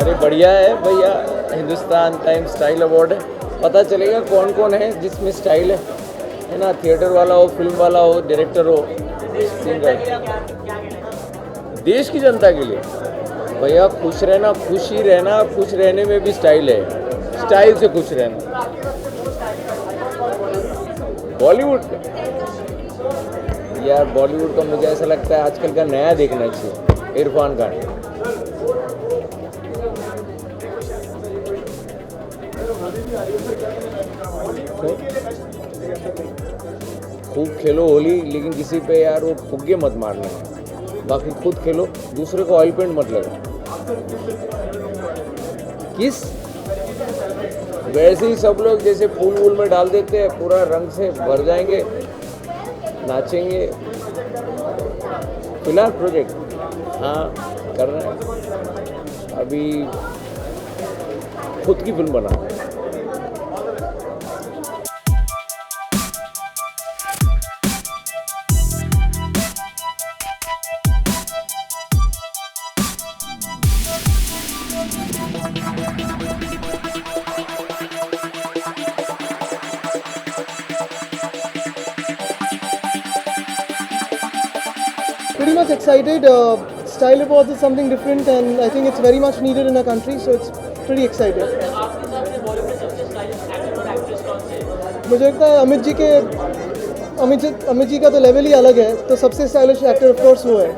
अरे बढ़िया है भैया, हिंदुस्तान टाइम्स स्टाइल अवार्ड है, पता चलेगा कौन कौन है जिसमें स्टाइल है ना। थिएटर वाला हो, फिल्म वाला हो, डायरेक्टर हो, सिंगर। देश की जनता के लिए भैया खुश रहना, खुशी रहना, खुश रहने में भी स्टाइल है, स्टाइल से खुश रहना। बॉलीवुड का यार, बॉलीवुड का मुझे ऐसा लगता है आजकल का नया देखना चाहिए, इरफान खान। खूब खेलो होली, लेकिन किसी पे यार वो फुग्गे मत मारना, बाकी खुद खेलो, दूसरे को ऑयल पेंट मत लगा। किस वैसे ही सब लोग जैसे फूल वूल में डाल देते हैं, पूरा रंग से भर जाएंगे, नाचेंगे। फिलहाल प्रोजेक्ट हाँ कर रहे हैं, अभी खुद की फिल्म बना। Pretty much excited. Style Awards is something different, and I think it's very much needed in our country. So it's pretty excited. मुझे लगता है अमित जी का तो लेवल ही अलग है, तो सबसे स्टाइलिश एक्टर ऑफ कोर्स वो है।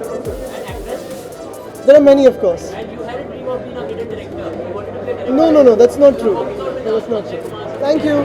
There are many, of course. No, that's not true. That's not true. Thank you.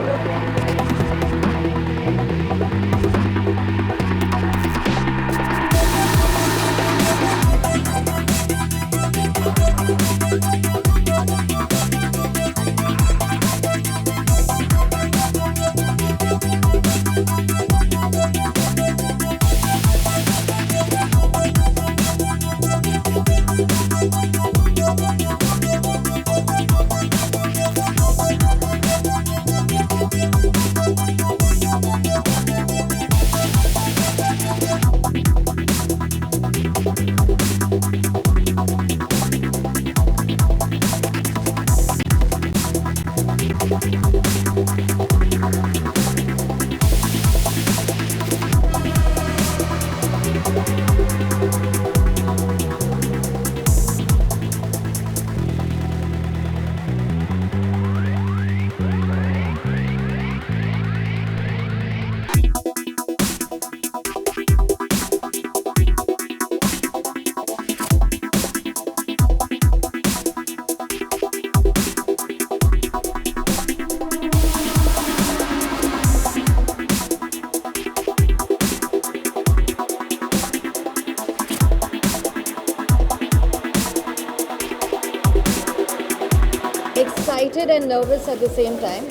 Excited and nervous at the same time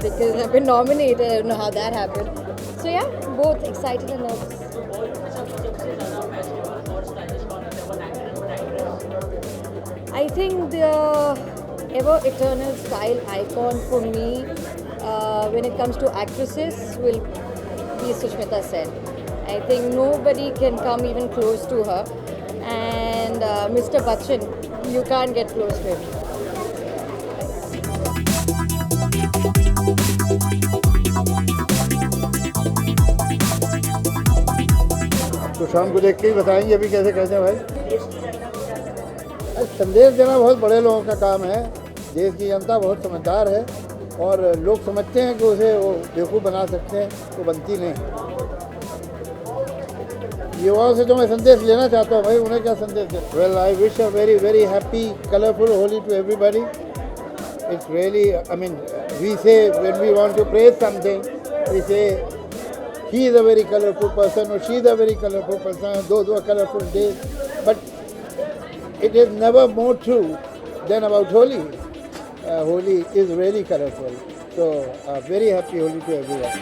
because I've been nominated. I don't know how that happened. So yeah, both excited and nervous. I think the ever eternal style icon for me when it comes to actresses will be Sushmita Sen. I think nobody can come even close to her. And Mr. Bachchan, you can't get close to him. तो शाम को देख के ही बताएंगे अभी कैसे कैसे भाई। संदेश देना बहुत बड़े लोगों का काम है। देश की जनता बहुत समझदार है और लोग समझते हैं कि उसे वो बेवकूफ़ बना सकते हैं, तो बनती नहीं। युवाओं से तो मैं संदेश लेना चाहता हूँ भाई, उन्हें क्या संदेश दे। Well, I wish a very very happy colourful Holi to everybody. It's really, I mean, we say when we want to praise something, we say he is a very colorful person or she is a very colorful person, those were colorful days, but it is never more true than about Holi. Holi is really colorful, so very happy Holi to everyone.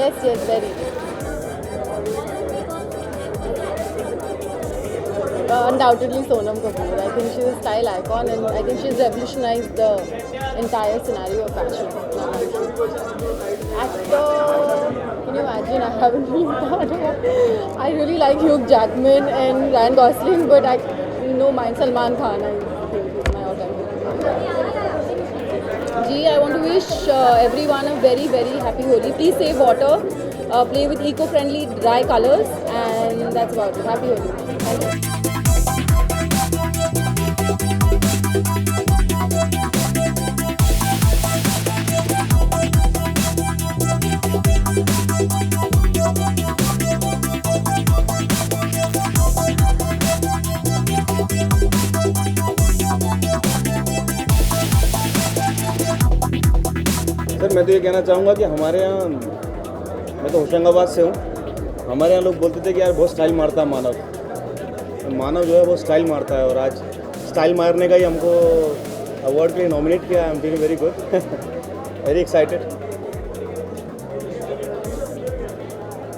Yes, very. Undoubtedly Sonam Kapoor. I think she's a style icon and I think she's revolutionized the entire scenario of fashion. Actor, can you imagine? I haven't really thought about. I really like Hugh Jackman and Ryan Gosling, but I mind Salman Khan. I think is my all-time favorite. Gee, I want to wish everyone a very, very happy Holi. Please save water, play with eco-friendly dry colors, and that's about it. Happy Holi. Thank you. Sir मैं तो ये कहना चाहूँगा कि हमारे यहाँ, मैं तो होशंगाबाद से हूँ, हमारे यहाँ लोग बोलते थे कि यार बहुत स्टाइल मारता है मानव, तो मानव जो है वो स्टाइल मारता है, और आज स्टाइल मारने का ही हमको अवार्ड के लिए नॉमिनेट किया है। I am feeling very good, very excited.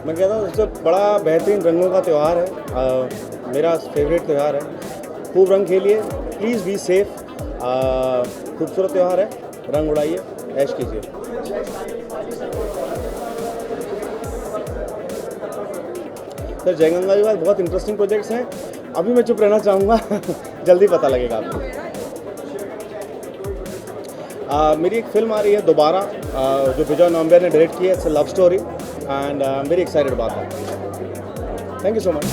मैं कहता हूँ सबसे बड़ा बेहतरीन रंगों का त्यौहार है, मेरा फेवरेट त्यौहार है। खूब रंग खेलिए, प्लीज़ बी सेफ। खूबसूरत त्यौहार है, रंग उड़ाइए, ऐश कीजिए। सर जयगंगा जी के बाद बहुत इंटरेस्टिंग प्रोजेक्ट्स हैं, अभी मैं चुप रहना चाहूँगा जल्दी पता लगेगा आपको। मेरी एक फिल्म आ रही है दोबारा, जो विजय नॉम्बियर ने डायरेक्ट की है। It's a love story and I am very excited about that. Thank you so much.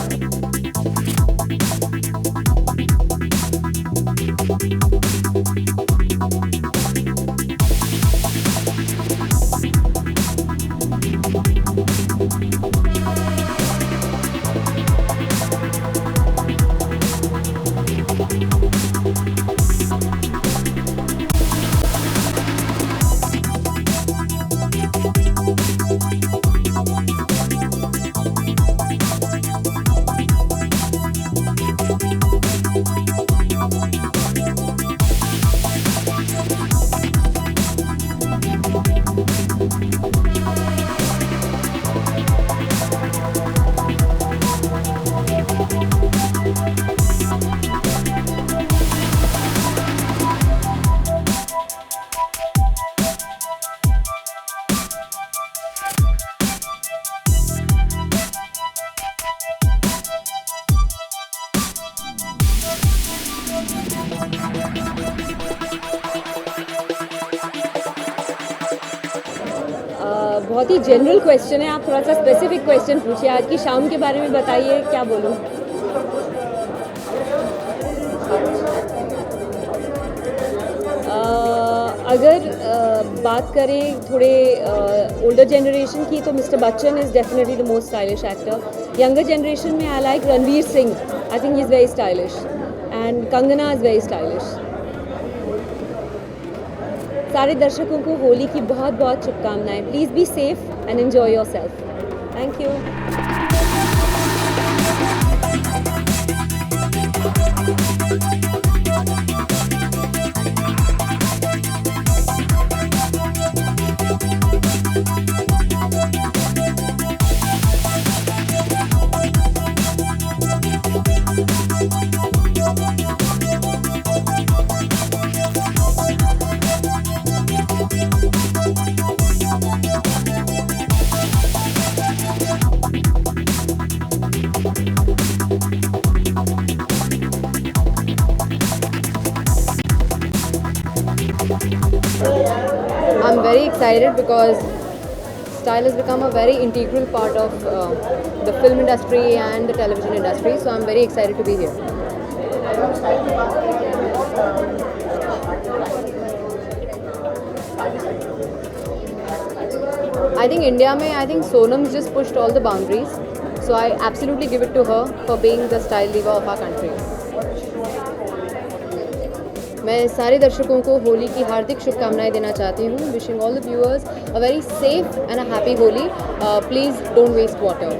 बहुत ही जनरल क्वेश्चन है, आप थोड़ा सा स्पेसिफिक क्वेश्चन पूछिए। आज की शाम के बारे में बताइए, क्या बोलूँ। अगर बात करें थोड़े ओल्डर जनरेशन की, तो mister Bachchan is definitely the most stylish actor. Younger generation में I like Ranveer Singh, I think he is very stylish, and Kangana is very stylish. सारे दर्शकों को होली की बहुत बहुत शुभकामनाएं। Please be safe and enjoy yourself. Thank you. I'm very excited because style has become a very integral part of the film industry and the television industry, so I'm very excited to be here. I think India I think Sonam's just pushed all the boundaries, so I absolutely give it to her for being the style diva of our country. मैं सारे दर्शकों को होली की हार्दिक शुभकामनाएं देना चाहती हूँ। Wishing all the viewers a very safe and a happy Holi. Please don't waste water.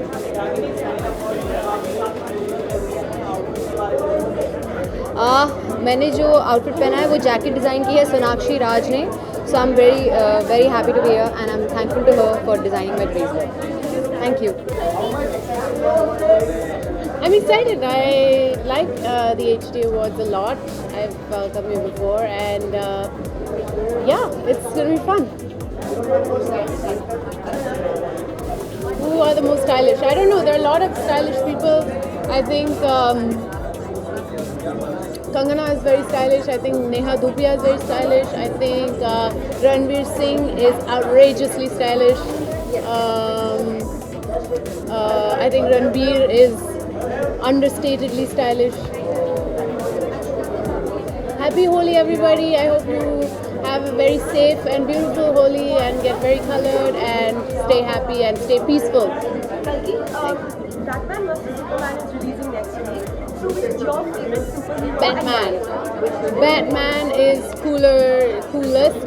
मैंने जो आउटफिट पहना है वो जैकेट डिज़ाइन की है सोनाक्षी राज ने, so I am very happy to be here and I am thankful to her for designing my bracelet. Thank you. I'm excited. I like the HD Awards a lot. I've come here before, and yeah, it's going to be fun. who are the most stylish. I don't know. There are a lot of stylish people. I think Kangana is very stylish. I think Neha Dhupia is very stylish. I think Ranveer Singh is outrageously stylish. I think Ranveer is understatedly stylish. Happy Holi, everybody. I hope you have a very safe and beautiful Holi and get very colored and stay happy and stay peaceful. Batman vs Superman is releasing next week. So which is your favorite superhero? Batman. Batman is coolest.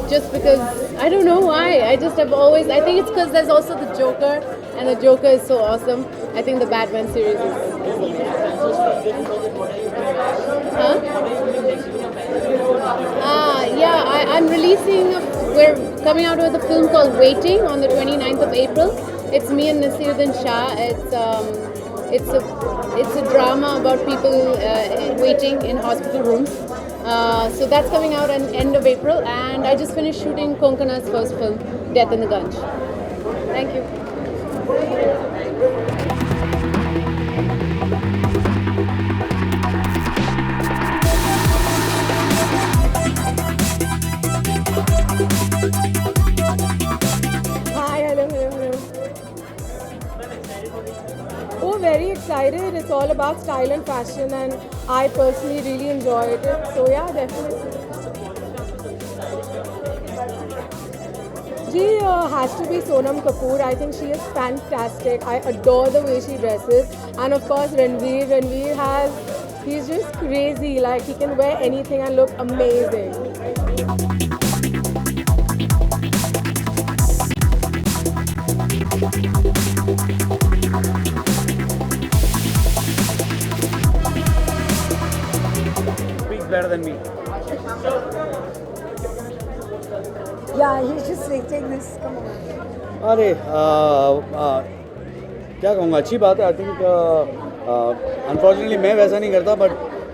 Just because, I don't know why. I just have always, I think it's because there's also the Joker. And the Joker is so awesome. I think the Batman series is Huh? I'm releasing, we're coming out with a film called Waiting on the 29th of April. It's me and Nasiruddin Shah. It's a drama about people waiting in hospital rooms. So that's coming out at the end of April. And I just finished shooting Konkana's first film, Death in the Ganj. Thank you. Hi, hello. Oh, very excited. It's all about style and fashion, and I personally really enjoyed it. So yeah, definitely. She has to be Sonam Kapoor. I think she is fantastic. I adore the way she dresses. And of course, Ranveer. He's just crazy. Like, he can wear anything and look amazing. Speaks better than me. Yeah, he's just take this. Come on. अरे क्या कहूँगा, अच्छी बात है. I think unfortunately मैं वैसा नहीं करता, but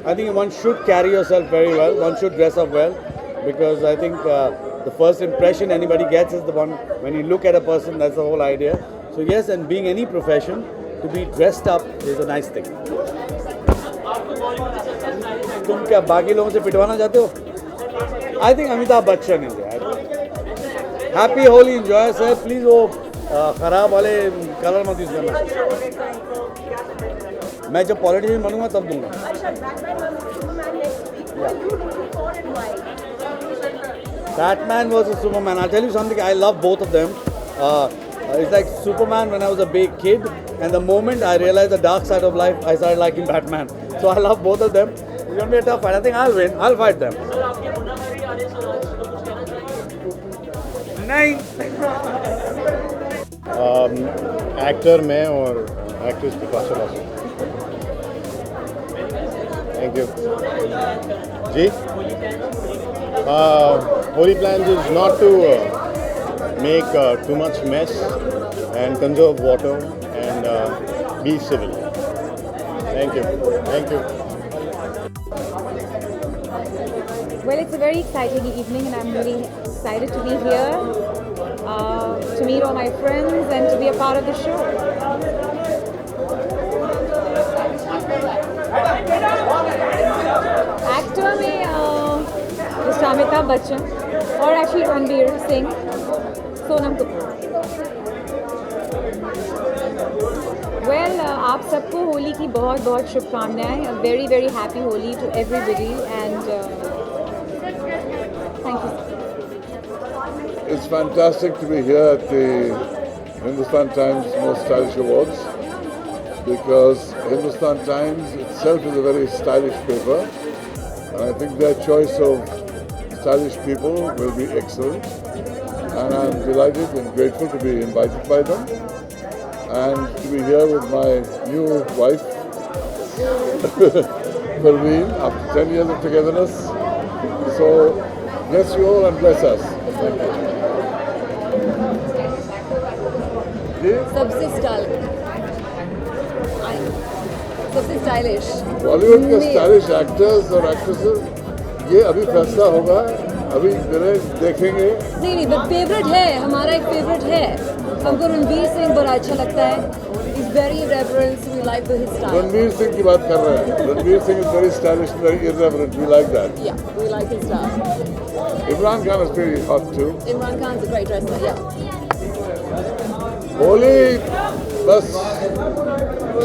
I think one should carry yourself very well, one should dress up well, because I think the first impression anybody gets is the one when you look at a person. That's the whole idea. So yes, and being any profession, to be dressed up is a nice thing. तुम क्या बाकी लोगों से पिटवाना चाहते हो? I think Amitabh Bachchan is there. Happy Holi, enjoy yourself. Please वो खराब वाले कलर मत यूज करना. मैं जब पॉलिटिशियन बनूंगा तब दूंगा. Batman versus Superman. I'll tell you something. I love both of them. It's like Superman when I was a big kid, and the moment I realized the dark side of life, I started liking Batman. So I love both of them. It's gonna be a tough fight. I think I'll win. I'll fight them. नहीं. Actor मैं और actress Bipasha Basu. Thank you ji. Holi plans is not to make too much mess and conserve water and be civil. Thank you. Thank you. Well, it's a very exciting evening, and I'm really excited to be here, to meet all my friends and to be a part of the show. Actor में Amitabh Bachchan और actually Ranveer Singh, Sonam Kapoor. Well, आप सबको होली की बहुत बहुत शुभकामनाएं. A very very happy Holi to everybody, and thank you. It's fantastic to be here at the Hindustan Times Most Stylish Awards, because Hindustan Times itself is a very stylish paper, and I think their choice of stylish people will be excellent, and I'm delighted and grateful to be invited by them and to be here with my new wife Parveen after 10 years of togetherness. So bless you all and bless us. Thank you. सबसे stylish Bollywood के stylish actors और actresses, ये अभी फैसला होगा अभी देखेंगे। नहीं नहीं, बट फेवरेट है, हमारा एक फेवरेट है। हमको रणवीर सिंह बड़ा अच्छा लगता है। He's very irreverent, we like his style. Ranveer Singh की बात कर रहे हैं। Ranveer Singh is very stylish, very irreverent. We like that. Yeah, we like his style. Imran Khan is pretty hot too. Imran Khan's a great dresser, yeah. Holi बस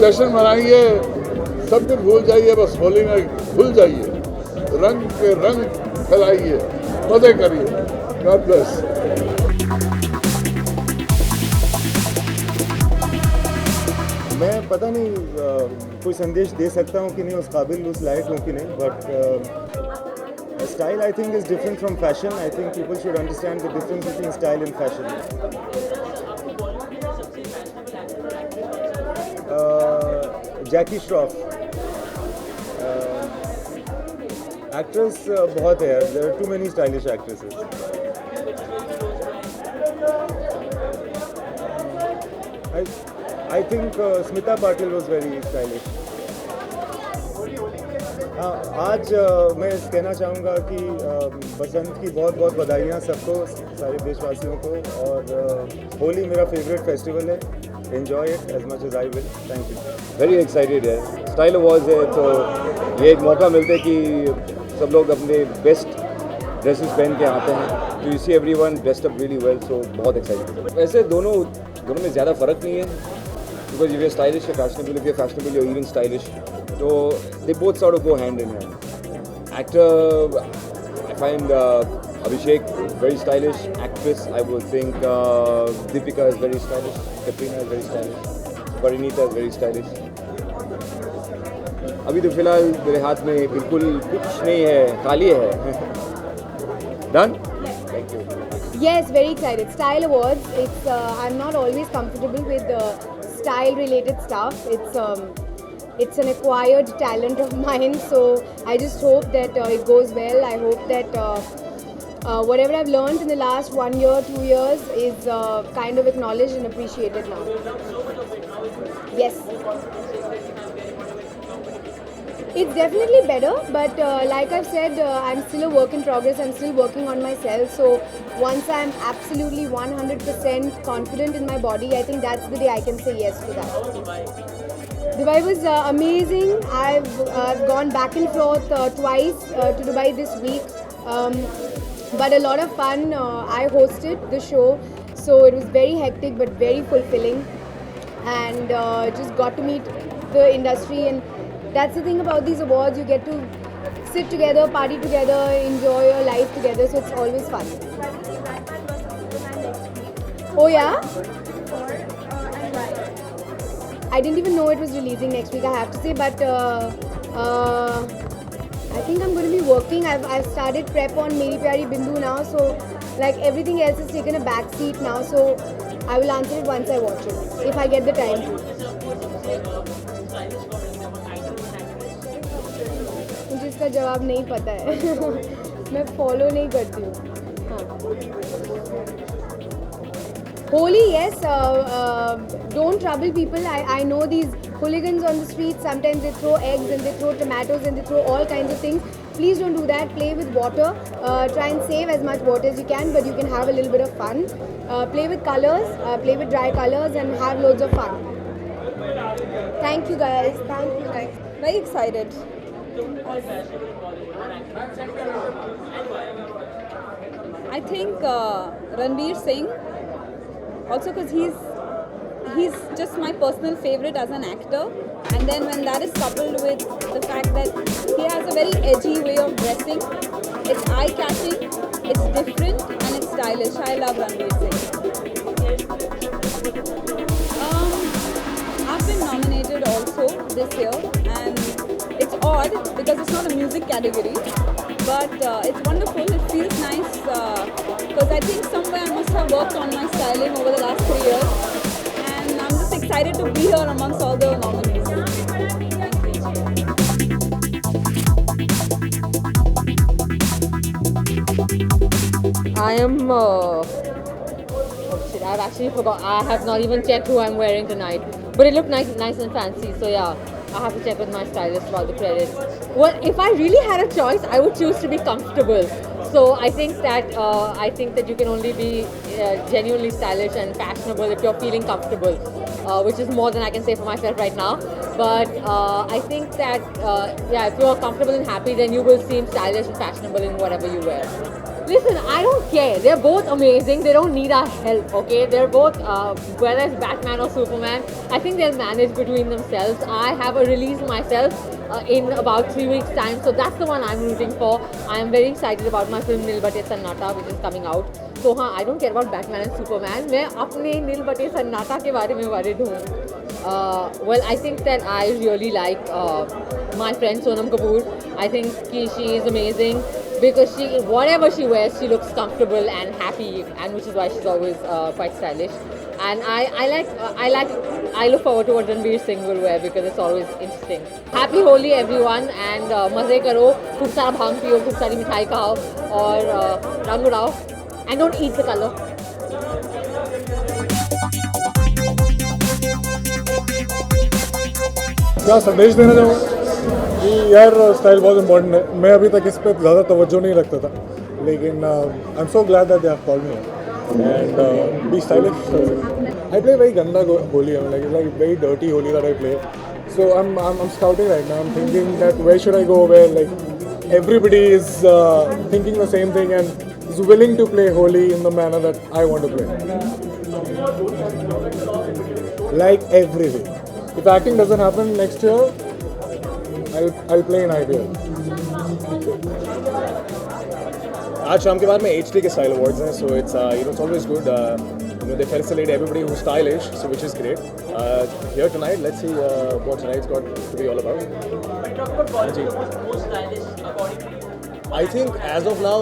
जश्न मनाइए, सब कुछ भूल जाइए, बस होली में भूल जाइए, रंग के रंग फैलाइए, मजे करिए। God bless. मैं पता नहीं कोई संदेश दे सकता हूँ कि नहीं, उस काबिल उस लायक हूँ कि नहीं, but style I think is different from fashion. I think people should understand the difference between style and fashion. Jackie Shroff actress बहुत है, there are too many stylish actresses. I think Smita Patil was very stylish. आज मैं कहना चाहूँगा कि बसंत की बहुत बहुत बधाइयाँ सबको, सारे देशवासियों को, और होली मेरा फेवरेट फेस्टिवल है. Enjoy it as much as I will. Thank you. Very excited है. स्टाइल अवार्ड्स है तो ये एक मौका मिलता है कि सब लोग अपने बेस्ट ड्रेसेस पहन के आते हैं. तो you see everyone dressed up really well, so बहुत एक्साइटेड. वैसे दोनों में ज़्यादा फ़र्क नहीं है, बिकॉज यू स्टाइलिश है, फैशनेबल और इवन स्टाइलिश, तो they both sort of go hand in hand. Actor I find Abhishek very stylish. Actress I would think Deepika is very stylish. Katrina is very stylish. Parinita is very stylish. अभी तो फिलहाल मेरे हाथ में बिल्कुल कुछ नहीं है, खाली है. Done? Thank you. Yes, very excited. Style Awards. It's I'm not always comfortable with style-related stuff. It's an acquired talent of mine, so I just hope that it goes well. I hope that whatever I've learned in the last 1 year, 2 years is kind of acknowledged and appreciated now. Yes. It's definitely better, but like I've said, I'm still a work in progress. I'm still working on myself. So once I'm absolutely 100% confident in my body, I think that's the day I can say yes to that. Dubai was amazing. I've gone back and forth twice to Dubai this week. But a lot of fun. I hosted the show, so it was very hectic but very fulfilling, and just got to meet the industry. And that's the thing about these awards, you get to sit together, party together, enjoy your life together, so it's always fun. Oh yeah? I didn't even know it was releasing next week, I have to say, but I think I'm going to be working. I've started prep on Meri Pyari Bindu now, so like everything else has taken a back seat now, so I will answer it once I watch it, if I get the time to. मुझे इसका जवाब नहीं पता है. मैं follow नहीं करती हूँ. Holi, yes, don't trouble people. I know these hooligans on the streets, sometimes they throw eggs and they throw tomatoes and they throw all kinds of things. Please don't do that. Play with water. Try and save as much water as you can, but you can have a little bit of fun. Play with colors, play with dry colors and have loads of fun. Thank you guys. Thank you guys. Very excited. I think Ranveer Singh, also because he's just my personal favorite as an actor, and then when that is coupled with the fact that he has a very edgy way of dressing, it's eye-catching, it's different and it's stylish. I love Ranveer Singh. I've been nominated also this year, and it's odd because it's not a music category, but it's wonderful. It feels nice because I think somewhere I must have worked on my styling over the last 3 years, and I'm just excited to be here amongst all the nominees. I am. Oh shit! I've actually forgot. I have not even checked who I'm wearing tonight. But it looked nice and fancy. So yeah, I have to check with my stylist about the credits. Well, if I really had a choice, I would choose to be comfortable. So I think that you can only be genuinely stylish and fashionable if you're feeling comfortable, which is more than I can say for myself right now. But I think that if you're comfortable and happy, then you will seem stylish and fashionable in whatever you wear. Listen, I don't care. They're both amazing. They don't need our help, okay? They're both, whether it's Batman or Superman, I think they'll manage between themselves. I have a release myself in about 3 weeks' time, so that's the one I'm rooting for. I'm very excited about my film Nil Bate Sannata, which is coming out. So, I don't care about Batman and Superman. मैं अपने Nil Bate Sannata के बारे में worried हूँ. Well, I think that I really like my friend Sonam Kapoor. I think she is amazing. Because whatever she wears, she looks comfortable and happy, and which is why she's always quite stylish. And I look forward to what Ranveer Singh will wear because it's always interesting. Happy Holi everyone, and मजे करो, खूब सारा भांग पियो, खूब सारी मिठाई खाओ और रंग उड़ाओ, and don't eat the color. क्या संदेश देना चाहूँ कि यार स्टाइल बहुत इम्पोर्टेंट है. मैं अभी तक इस पर ज़्यादा तवज्जो नहीं रखता था, लेकिन I am so glad that they have called me and B stylish. I play very गंदा Holi. like very dirty Holi that I play. So I'm scouting right now. I'm thinking that where should I go where like everybody is thinking the same thing and is willing to play Holi in the manner that I want to play. Like everything. If acting doesn't happen next year, I'll play in IPL. आज शाम के बाद में HD के style awards हैं, so it's it's always good. They facilitate everybody who's stylish, so which is great. Here tonight, let's see what tonight's got to be all about. I think as of now,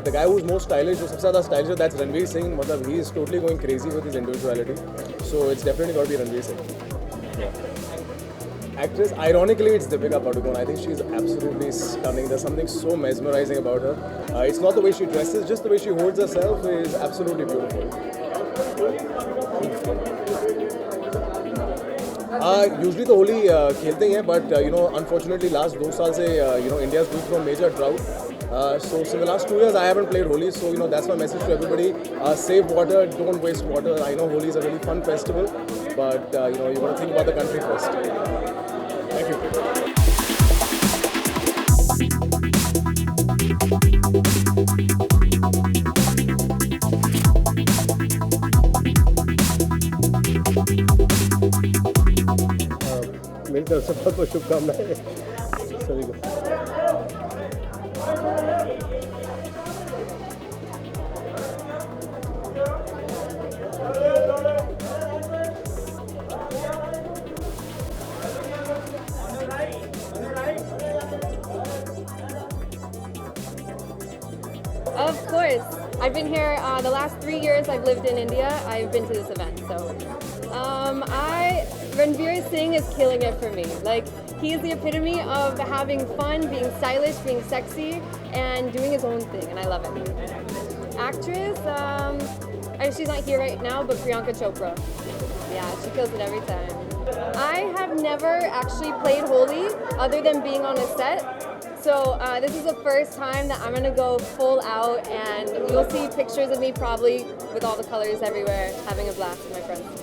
the guy who's most stylish, जो सबसे ज़्यादा stylish, that's Ranveer Singh. मतलब he is totally going crazy with his individuality. So it's definitely got to be Ranveer Singh. Actress, ironically, it's Deepika Padukone. I think she's absolutely stunning. There's something so mesmerizing about her. It's not the way she dresses, just the way she holds herself is absolutely beautiful. Usually तो होली खेलते ही हैं, but unfortunately last 2 साल से India's going through a major drought. So in the last 2 years I haven't played Holi, so that's my message to everybody. Save water, don't waste water. I know Holi is a really fun festival, but you got to think about the country first. Thank you. मेरी तरफ से बहुत बहुत शुभकामनाएं सभी को. Of course. I've been here the last 3 years I've lived in India. I've been to this event. So Ranveer Singh is killing it for me. Like, he is the epitome of having fun, being stylish, being sexy, and doing his own thing, and I love it. Actress, she's not here right now, but Priyanka Chopra. Yeah, she kills it every time. I have never actually played Holi other than being on a set. So this is the first time that I'm going to go full out, and you'll see pictures of me probably with all the colors everywhere, having a blast with my friends.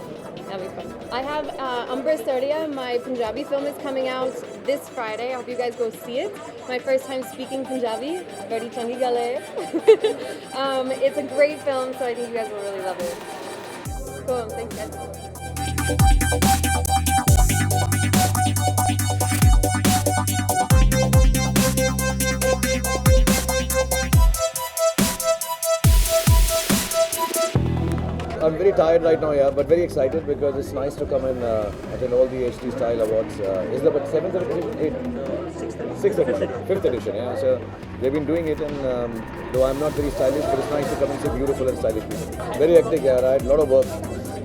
That'll be fun. I have Amber Sardia, my Punjabi film is coming out this Friday. I hope you guys go see it. My first time speaking Punjabi. Very changi gal hai. It's a great film, so I think you guys will really love it. Cool, thanks guys. I'm very tired right now, yeah, but very excited because it's nice to come and attend all the HD Style Awards. Is the 7th edition? 6th edition, 5th edition, yeah. So they've been doing it, and though I'm not very stylish, but it's nice to come and see beautiful and stylish people. Very hectic, yeah. I had a lot of work.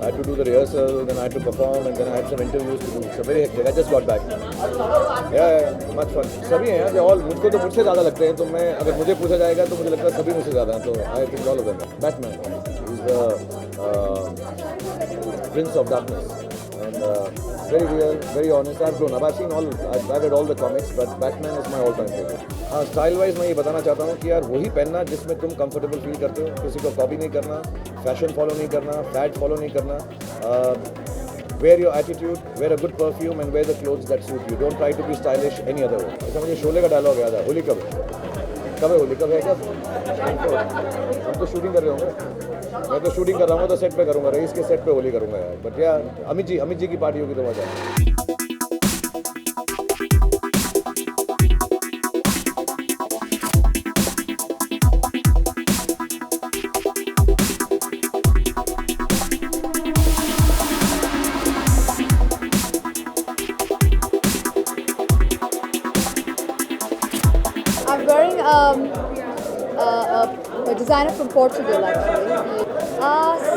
I had to do the rehearsal, then I had to perform, and then I had some interviews to do. So very hectic. I just got back. Yeah, much fun. सभी हैं यार, all मुझको तो मुझसे ज़्यादा लगते हैं. तो मैं अगर मुझे पूछा जाएगा तो मुझे लगता है सभी मुझसे ज़्यादा हैं. तो I think all of them. Batman. He's the Prince of Darkness, and very real, very honest. I've grown up. I've read all the comics, but Batman is my all-time favorite. हाँ, स्टाइल वाइज मैं ये बताना चाहता हूँ कि यार वही पहनना जिसमें तुम कंफर्टेबल फील करते हो, किसी को कॉपी नहीं करना, फैशन फॉलो नहीं करना, फैड फॉलो नहीं करना. Wear your attitude, wear a good perfume and wear the clothes that suit you. Don't try to be stylish any other way. ऐसा मुझे शोले का डायलॉग याद है. होली कब है होली? कब है क्या? हम तो शूटिंग कर रहे होंगे. मैं तो शूटिंग कर रहा हूँ तो सेट पे करूँगा. रईस के सेट पे होली करूँगा यार. बट यार अमित जी की पार्टी होगी तो मजा. I'm wearing a designer from Portugal actually.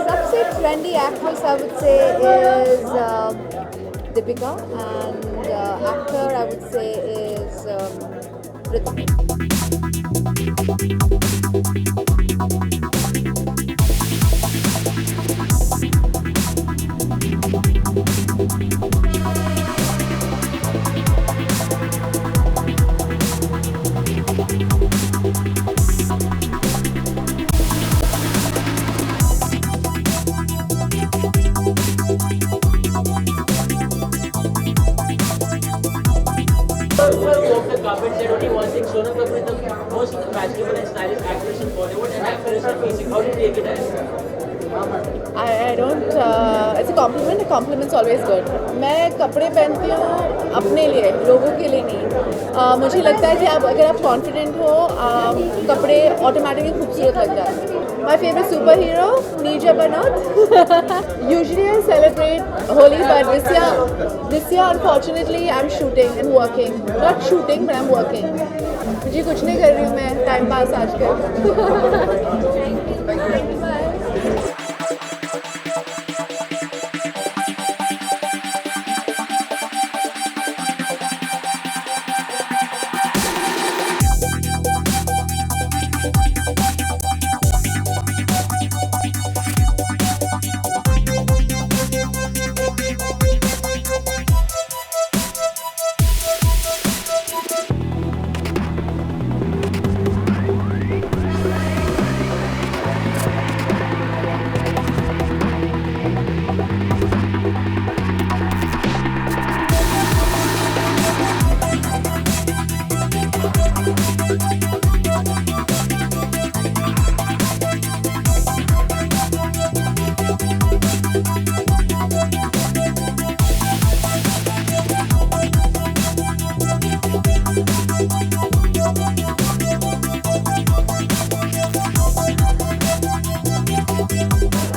सबसे trendy actress I would say is Deepika, and actor I would say is Walk the carpet said only one thing: Sonam Kapoor is the most fashionable and stylish actress in Bollywood, and actor is amazing. How do you take it as? I don't. It's a compliment. A compliment's always good. मैं कपड़े पहनती हूँ अपने लिए, लोगों के लिए नहीं. मुझे लगता है कि अगर आप कॉन्फिडेंट हो, कपड़े ऑटोमेटिकली खूबसूरत लग जाते हैं. My favorite superhero, Neerja Banot. Usually I celebrate Holi, but this year unfortunately I'm shooting and working. Not shooting, but I'm working. जी कुछ नहीं कर रही हूँ मैं, टाइम पास आजकल. Thank you. Bye.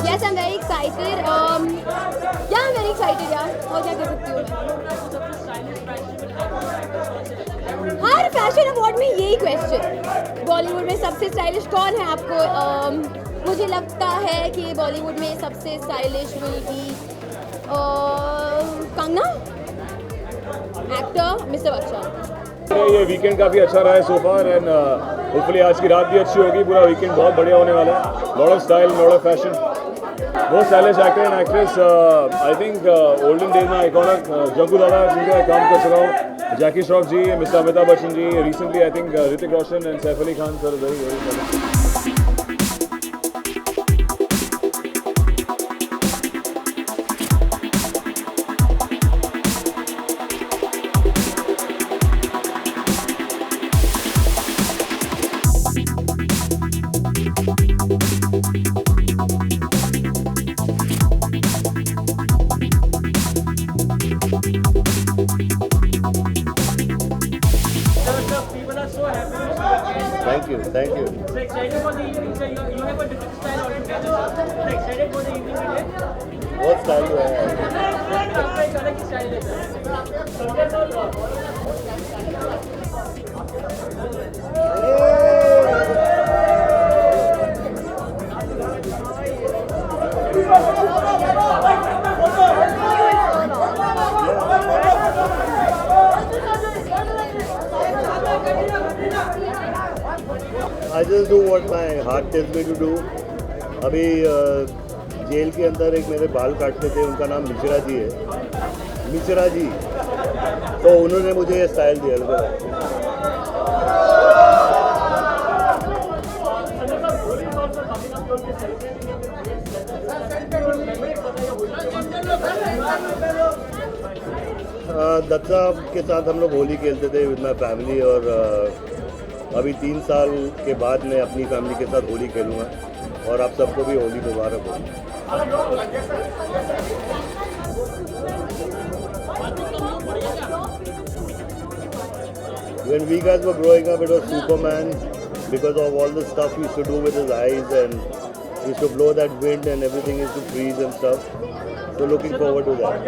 Yes, I'm very excited. Yeah, I'm very excited. Yeah, और क्या कह सकती हूँ मैं? हर फैशन अवार्ड में यही क्वेश्चन, बॉलीवुड में सबसे स्टाइलिश कौन है आपको? मुझे लगता है कि बॉलीवुड में सबसे stylish will be Kangana, actor mister Bachchan. ये वीकेंड काफ़ी अच्छा रहा है सो फार, एंड होपफुली आज की रात भी अच्छी होगी. पूरा वीकेंड बहुत बढ़िया होने वाला है. Lot of style, lot of fashion, बहुत stylish actor and actress. I think olden days में आइकॉनिक जग्गू दादा जिनका काम कर चुका हूँ, Jackie Shroff ji, mister Amitabh Bachchan ji, recently I think Hrithik Roshan and Saif Ali Khan sir. Very very Thank you. So excited for the evening, sir. You have a different style altogether. So excited for the evening today. बहुत style हुआ है. आपका एक अलग ही स्टाइल है I just do what my heart tells me to do. अभी jail के अंदर एक मेरे बाल काटते थे, उनका नाम मिश्रा जी है. मिश्रा जी, तो उन्होंने मुझे ये स्टाइल दिया। दत्त साहब के साथ हम लोग होली खेलते थे विद माई फैमिली, और अभी 3 साल के बाद मैं अपनी फैमिली के साथ होली खेलूँगा, और आप सबको भी होली मुबारक हो। When we guys were growing up, it was Superman because of all the stuff he used to do with his eyes, and he used to blow that wind and everything used to freeze and stuff. So looking forward to that.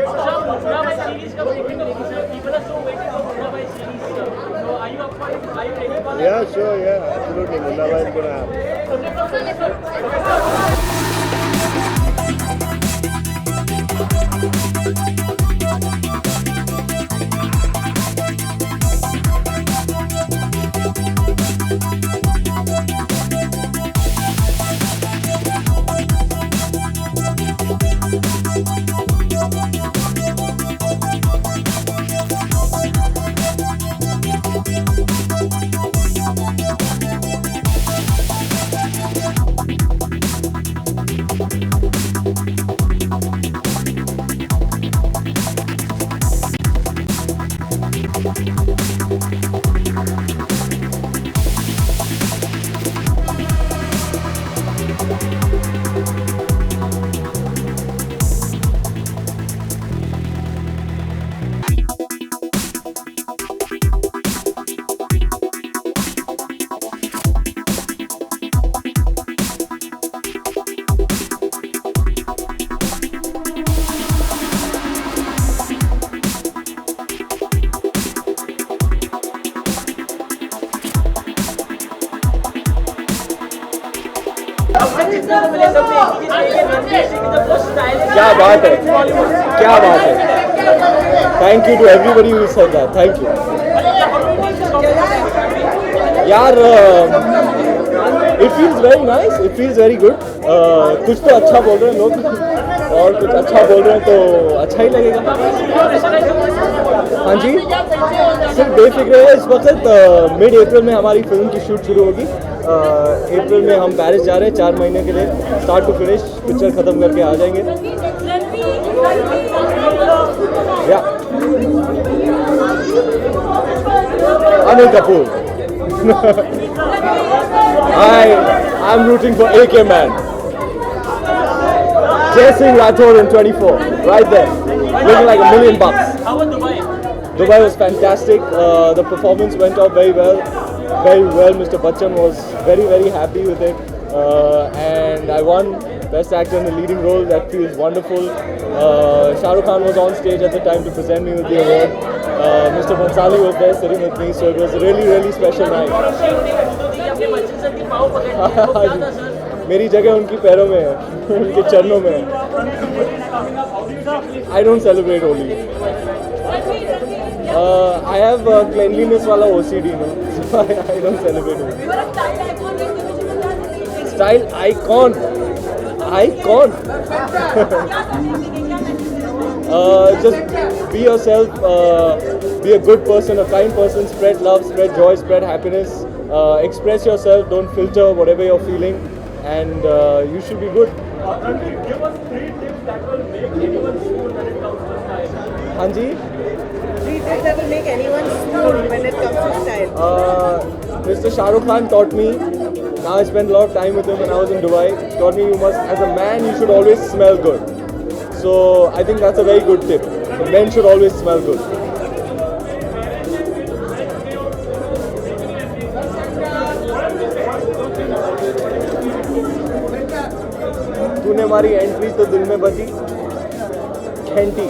Yeah, sure, yeah, absolutely. Munna Bhai is gonna क्या बात है, क्या बात है। Thank you to everybody who said that, thank you यार। It feels very nice, it feels very good. कुछ तो अच्छा बोल रहे हैं लोग और कुछ अच्छा बोल रहे हैं तो अच्छा ही लगेगा। हाँ जी, सिर्फ बेफिक्र है। इस वक्त मिड अप्रैल में हमारी फिल्म की शूट शुरू होगी। अप्रैल में हम पेरिस जा रहे हैं 4 महीने के लिए, स्टार्ट टू फिनिश पिक्चर ख़त्म करके आ जाएंगे। या Anil Kapoor. I'm rooting for AK Man. Jai Singh Rathore in 24, right there, looking like $1 million. How was Dubai? Dubai was fantastic. The performance went off very well. Mr. Bachchan was very, very happy with it. And I won Best Actor in the Leading Role. That feels wonderful. Shah Rukh Khan was on stage at the time to present me with the award. Mr. Bhansali was there sitting with me, so it was a really, really special night. मेरी जगह उनकी पैरों में है, उनके चरणों में है। I don't celebrate Holi. I have cleanliness वाला OCD, no? So I don't celebrate Holi. Style icon. Just be yourself. Be a good person, a kind person. Spread love, spread joy, spread happiness. Express yourself. Don't filter whatever you're feeling, and you should be good. Give us 3 tips that will make anyone smooth when it comes to style. हाँ जी। 3 tips that will make anyone smooth when it comes to style. Mr. Shah Rukh Khan taught me. Now I spent a lot of time with him when I was in Dubai. He taught me as a man, you should always smell good. So I think that's a very good tip. So men should always smell good. तूने हमारी entry तो दिल में बजी घंटी।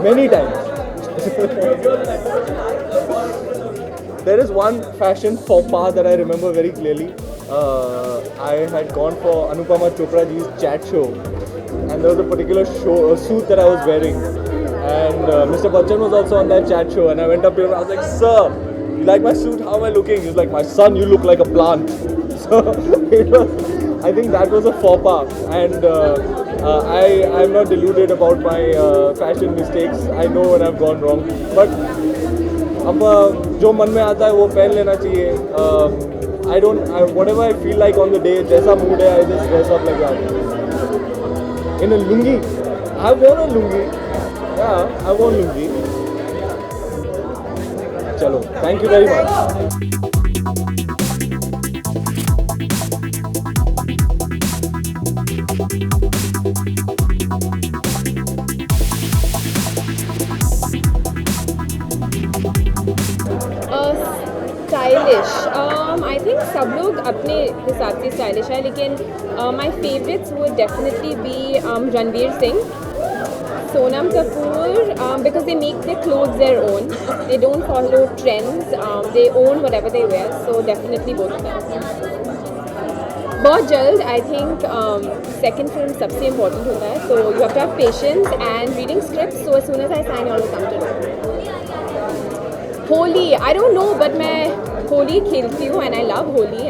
Many times. There is one fashion faux pas that I remember very clearly. I had gone for Anupama Chopra ji's chat show, and there was a particular suit that I was wearing, and Mr. Bachchan was also on that chat show, and I went up to him and I was like, "Sir, you like my suit? How am I looking?" He was like, "My son, you look like a plant." So I think that was a faux pas, and I'm not deluded about my fashion mistakes. I know when I've gone wrong, but अब जो मन में आता है वो पहन लेना चाहिए. Whatever I feel like on the day, जैसा mood है, I just dress up like that. In a lungi, I've worn a lungi. Yeah, I've worn lungi. चलो, thank you very much. Stylish I think सब लोग अपने हिसाब से stylish है, लेकिन my favourites would definitely be Ranveer Singh, Sonam Kapoor, because they make their clothes their own. They don't follow trends. They own whatever they wear. So definitely both of them. बहुत जल्द I think second film सबसे important होता है. So you have to have patience and reading scripts. So as soon as I sign, you all will come to know. Holi, I don't know, but मैं होली खेलती हूँ and I love Holi.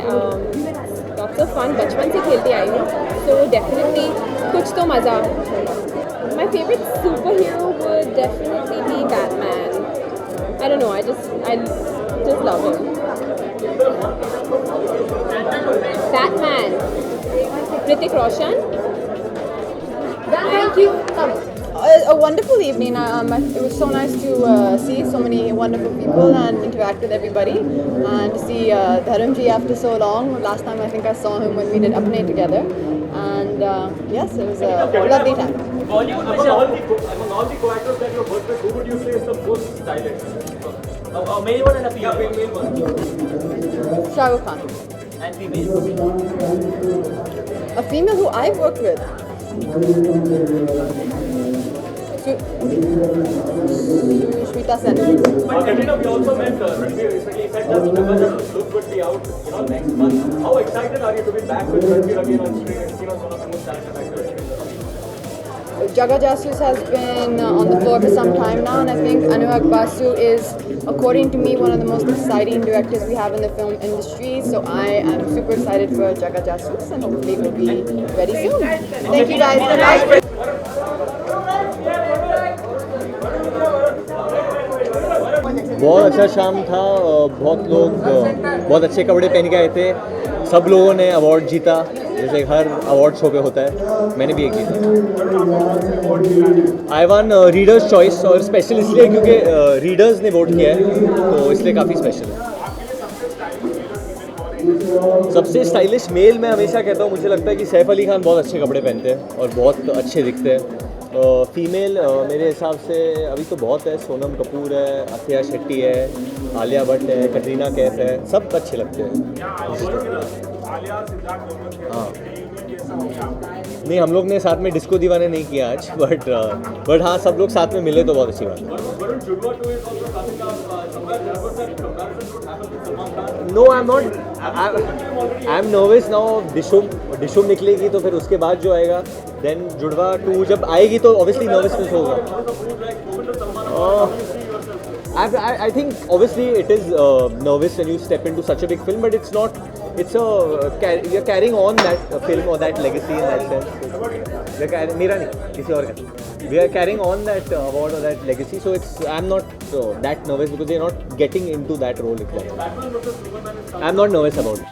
Lots of fun. बचपन से खेलती आई हूँ. So definitely कुछ तो मज़ा. My favorite superhero would definitely be Batman. I don't know, I just love him. Batman. Hrithik Roshan. Thank you. A wonderful evening. It was so nice to see so many wonderful people and interact with everybody, and to see Dharamji after so long. Last time I think I saw him when we did Apne together, and yes, it was a lovely time. Bollywood, among all the co-actors that you have worked with, who would you say is the most stylish? A male one and a female? Yeah, male one. Shah Rukh Khan. And female? A female who I've worked with. Shweta Sen. Katrina, we also met Ranveer recently. He said that Jaga Jasu look would be out next month. How excited are you to be back with Ranveer again on screen and one of the most talented actors? Jaga Jasus has been on the floor for some time now, and I think Anurag Basu is, according to me, one of the most exciting directors we have in the film industry. So I am super excited for Jaga Jasus, and hopefully it will be very soon. Thank you guys. Bye-bye. बहुत अच्छा शाम था. बहुत लोग बहुत अच्छे कपड़े पहन के आए थे. सब लोगों ने अवार्ड जीता, जैसे हर अवार्ड शो पे होता है. मैंने भी एक जीता. आई वन रीडर्स चॉइस, और स्पेशल इसलिए क्योंकि रीडर्स ने वोट किया है, तो इसलिए काफ़ी स्पेशल है. सबसे स्टाइलिश मेल मैं हमेशा कहता हूँ, मुझे लगता है कि सैफ अली खान बहुत अच्छे कपड़े पहनते हैं और बहुत अच्छे दिखते हैं. फीमेल मेरे हिसाब से अभी तो बहुत है. सोनम कपूर है, अथिया शेट्टी है, आलिया भट्ट है, कटरीना कैफ है. सब अच्छे लगते हैं. हाँ, नहीं, हम लोग ने साथ में डिस्को दीवाने नहीं किया आज, बट हाँ, सब लोग साथ में मिले तो बहुत अच्छी बात है. No, I am not. I am nervous now. Dishoom निकलेगी तो फिर उसके बाद जो आएगा, देन जुड़वा 2 जब आएगी तो ऑब्वियसली नर्वसनेस होगा. I think obviously it is nervous when you step into such a big film, but it's not. You're carrying on that film or that legacy in that sense. मेरा नहीं, किसी और का. We are carrying on that award or that legacy, so I'm not that nervous because they're not getting into that role exactly. I'm not nervous about it.